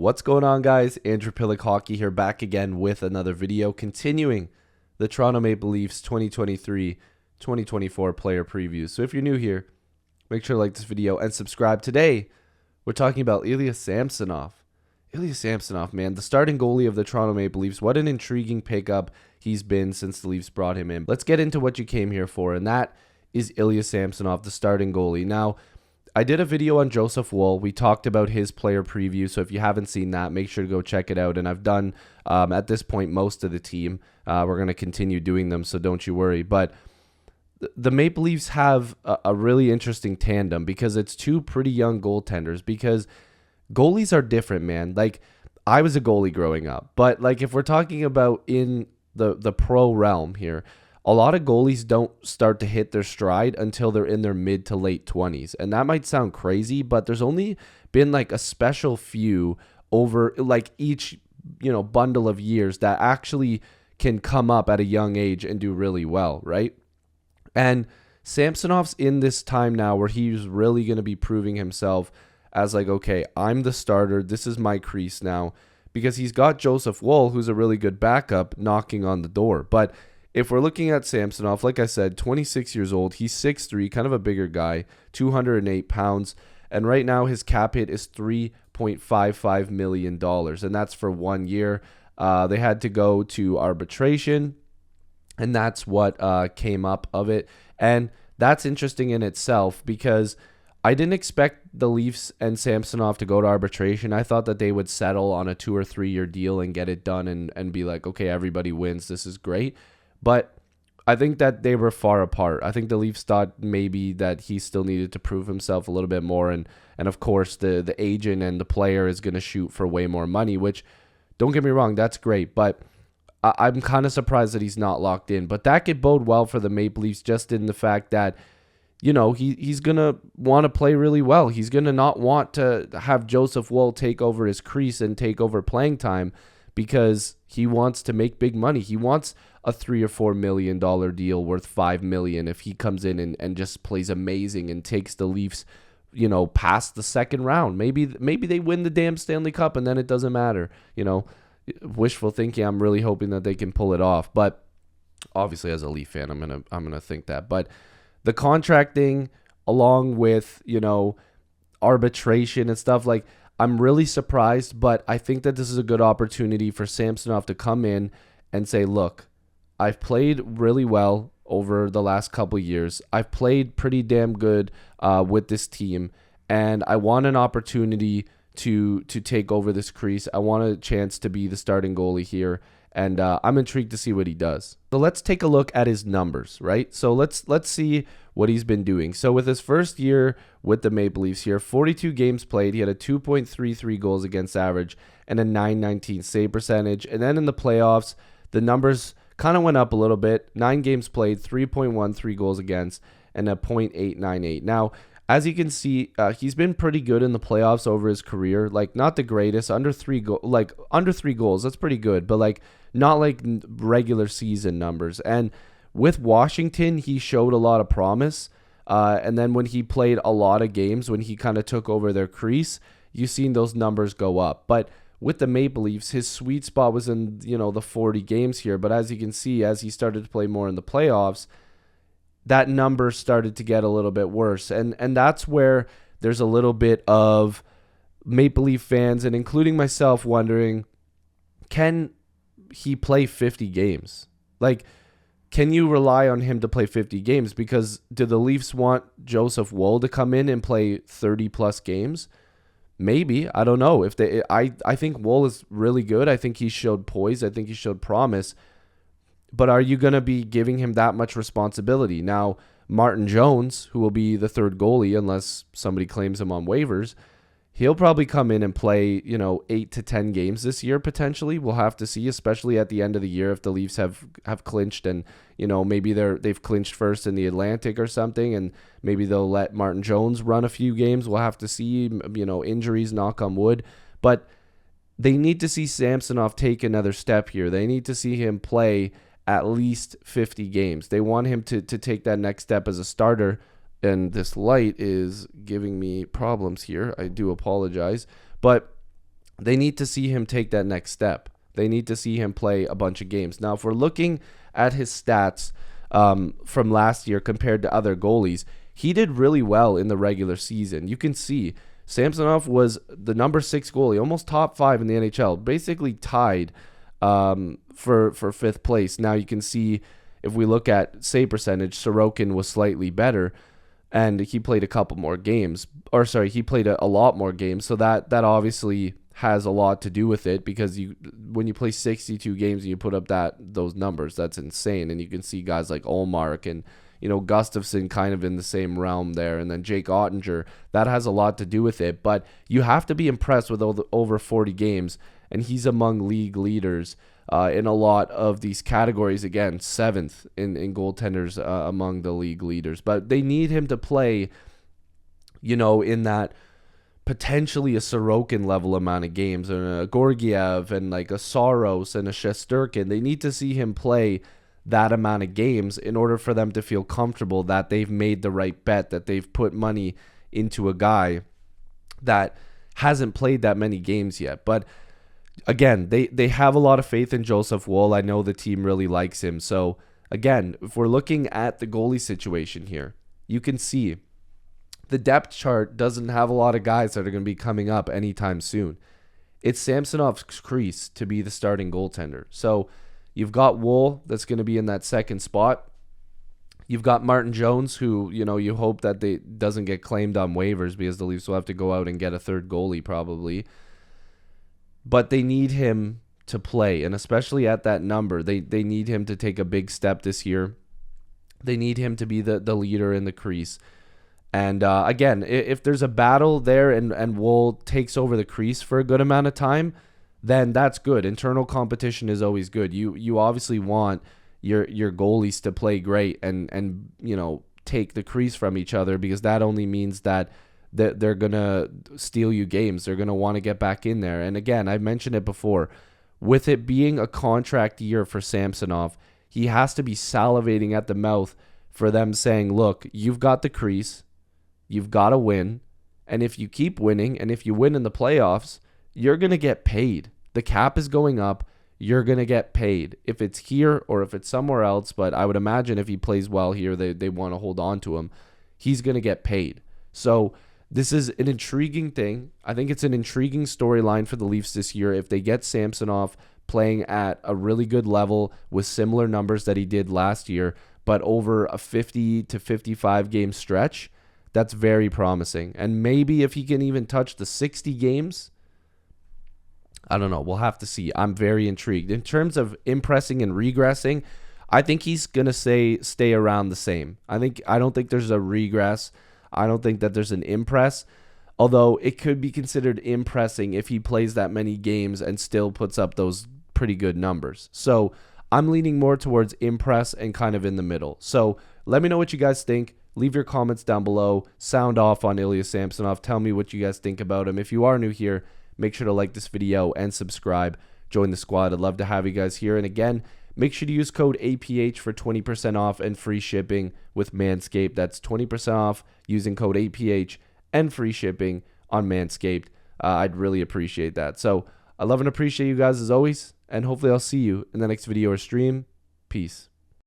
What's going on, guys? Andrew Piluk Hockey here, back again with another video, continuing the Toronto Maple Leafs 2023-2024 player previews. So if you're new here, make sure to like this video and subscribe. Today, we're talking about Ilya Samsonov. Ilya Samsonov, man, the starting goalie of the Toronto Maple Leafs. What an intriguing pickup he's been since the Leafs brought him in. Let's get into what you came here for, and that is Ilya Samsonov, the starting goalie. Now, I did a video on Joseph Woll. We talked about his player preview, so if you haven't seen that, make sure to go check it out. And I've done, at this point, most of the team. We're going to continue doing them, so don't you worry. But the Maple Leafs have a really interesting tandem because it's two pretty young goaltenders, because goalies are different, man. Like, I was a goalie growing up, but like if we're talking about in the pro realm here, a lot of goalies don't start to hit their stride until they're in their mid to late 20s. And that might sound crazy, but there's only been like a special few over like each, bundle of years that actually can come up at a young age and do really well, right? And Samsonov's in this time now where he's really going to be proving himself as like, okay, I'm the starter. This is my crease now, because he's got Joseph Woll, who's a really good backup, knocking on the door. But if we're looking at Samsonov, like I said, 26 years old, he's 6'3", kind of a bigger guy, 208 pounds, and right now his cap hit is $3.55 million, and that's for 1 year. They had to go to arbitration, and that's what came up of it, and that's interesting in itself because I didn't expect the Leafs and Samsonov to go to arbitration. I thought that they would settle on a 2 or 3 year deal and get it done and be like, okay, everybody wins, this is great. But I think that they were far apart. I think the Leafs thought maybe that he still needed to prove himself a little bit more. And of course, the agent and the player is going to shoot for way more money, which, don't get me wrong, that's great. But I'm kind of surprised that he's not locked in. But that could bode well for the Maple Leafs, just in the fact that, he's going to want to play really well. He's going to not want to have Joseph Woll take over his crease and take over playing time, because he wants to make big money. He wants a $3 or $4 million deal worth $5 million if he comes in and just plays amazing and takes the Leafs, past the second round. Maybe they win the damn Stanley Cup and then it doesn't matter. Wishful thinking. I'm really hoping that they can pull it off. But obviously, as a Leaf fan, I'm gonna think that. But the contracting, along with arbitration and stuff, like, I'm really surprised, but I think that this is a good opportunity for Samsonov to come in and say, look, I've played really well over the last couple years. I've played pretty damn good with this team, and I want an opportunity to take over this crease. I want a chance to be the starting goalie here, and I'm intrigued to see what he does. So let's take a look at his numbers, right? So let's see what he's been doing. So with his first year with the Maple Leafs here, 42 games played, he had a 2.33 goals against average and a .919 save percentage. And then in the playoffs, the numbers kind of went up a little bit. 9 games played, 3.13 goals against, and a .898. Now, as you can see, he's been pretty good in the playoffs over his career. Like, not the greatest, under 3 goals. That's pretty good, but like not like regular season numbers. And with Washington, he showed a lot of promise. And then when he played a lot of games, when he kind of took over their crease, you've seen those numbers go up. But with the Maple Leafs, his sweet spot was in, the 40 games here. But as you can see, as he started to play more in the playoffs, that number started to get a little bit worse. And that's where there's a little bit of Maple Leaf fans, and including myself, wondering, can he play 50 games? Like, can you rely on him to play 50 games? Because do the Leafs want Joseph Woll to come in and play 30-plus games? Maybe. I don't know. I think Woll is really good. I think he showed poise. I think he showed promise. But are you going to be giving him that much responsibility? Now, Martin Jones, who will be the third goalie unless somebody claims him on waivers, he'll probably come in and play, 8 to 10 games this year potentially. We'll have to see, especially at the end of the year, if the Leafs have clinched and, maybe they've clinched first in the Atlantic or something, and maybe they'll let Martin Jones run a few games. We'll have to see, injuries, knock on wood. But they need to see Samsonov take another step here. They need to see him play at least 50 games. They want him to take that next step as a starter. And this light is giving me problems here. I do apologize. But They need to see him take that next step. They need to see him play a bunch of games. Now, if we're looking at his stats from last year compared to other goalies, he did really well in the regular season. You can see Samsonov was the number 6 goalie, almost top 5 in the NHL, basically tied for 5th place. Now you can see if we look at save percentage, Sorokin was slightly better, and he played a couple more games. Or sorry, he played a lot more games. So that obviously has a lot to do with it, because when you play 62 games and you put up those numbers, that's insane. And you can see guys like Olmark and Gustafsson kind of in the same realm there, and then Jake Ottinger. That has a lot to do with it, but you have to be impressed with over 40 games, and he's among league leaders in a lot of these categories. Again, 7th in goaltenders among the league leaders, but they need him to play, in that potentially a Sorokin level amount of games, and a Gorgiev and like a Saros and a Shesterkin. They need to see him play that amount of games in order for them to feel comfortable that they've made the right bet, that they've put money into a guy that hasn't played that many games yet. But again, they have a lot of faith in Joseph Woll. I know the team really likes him. So again, if we're looking at the goalie situation here, you can see the depth chart doesn't have a lot of guys that are going to be coming up anytime soon. It's Samsonov's crease to be the starting goaltender. So you've got Woll that's going to be in that second spot. You've got Martin Jones, who, you hope that they doesn't get claimed on waivers, because the Leafs will have to go out and get a third goalie probably. But they need him to play, and especially at that number, they need him to take a big step this year. They need him to be the leader in the crease. And again, if there's a battle there and Woll takes over the crease for a good amount of time, then that's good. Internal competition is always good. You obviously want your goalies to play great and take the crease from each other, because that only means that they're going to steal you games. They're going to want to get back in there. And again, I've mentioned it before, with it being a contract year for Samsonov, he has to be salivating at the mouth for them saying, look, you've got the crease, you've got to win, and if you keep winning and if you win in the playoffs, you're going to get paid. The cap is going up. You're going to get paid. If it's here or if it's somewhere else, but I would imagine if he plays well here, they want to hold on to him. He's going to get paid. So this is an intriguing thing. I think it's an intriguing storyline for the Leafs this year if they get Samsonov playing at a really good level with similar numbers that he did last year, but over a 50 to 55 game stretch. That's very promising. And maybe if he can even touch the 60 games, I don't know. We'll have to see. I'm very intrigued. In terms of impressing and regressing, I think he's going to stay around the same. I don't think there's a regress. I don't think that there's an impress, although it could be considered impressing if he plays that many games and still puts up those pretty good numbers. So I'm leaning more towards impress and kind of in the middle. So let me know what you guys think. Leave your comments down below. Sound off on Ilya Samsonov. Tell me what you guys think about him. If you are new here, make sure to like this video and subscribe. Join the squad. I'd love to have you guys here. And again, make sure to use code APH for 20% off and free shipping with Manscaped. That's 20% off using code APH and free shipping on Manscaped. I'd really appreciate that. So I love and appreciate you guys as always, and hopefully I'll see you in the next video or stream. Peace.